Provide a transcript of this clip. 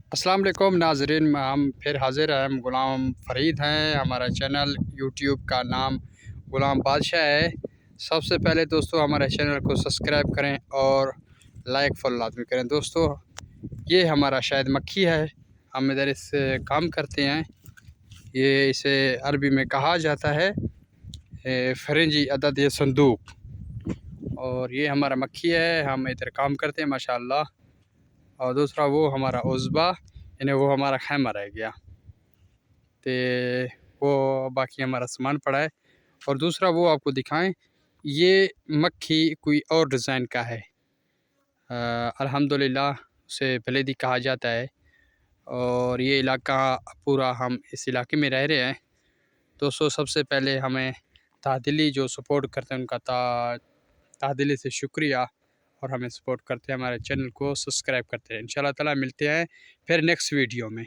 अस्सलाम वालेकुम नाजरीन, हम फिर हाज़िर हैं। हम ग़ुलाम फ़रीद हैं। हमारा चैनल यूट्यूब का नाम ग़ुलाम बादशाह है। सबसे पहले दोस्तों हमारे चैनल को सब्सक्राइब करें और लाइक फॉलो लाज़मी करें। दोस्तों ये हमारा शायद मक्खी है, हम इधर इससे काम करते हैं। ये इसे अरबी में कहा जाता है फ़रंजी अदद ये संदूक, और ये हमारा मक्खी है, हम इधर काम करते हैं माशाअल्लाह। और दूसरा वो हमारा उज़्बा, यानी वो हमारा खैमा रह गया, तो वो बाकी हमारा सामान पड़ा है। और दूसरा वो आपको दिखाएं, ये मक्खी कोई और डिज़ाइन का है। अल्हम्दुलिल्लाह उसे बलेदी कहा जाता है। और ये इलाका पूरा, हम इस इलाके में रह रहे हैं। दोस्तों सबसे पहले हमें तादिली जो सपोर्ट करते हैं उनका तादिली से शुक्रिया, और हमें सपोर्ट करते हैं, हमारे चैनल को सब्सक्राइब करते हैं। इंशाअल्लाह ताला मिलते हैं फिर नेक्स्ट वीडियो में।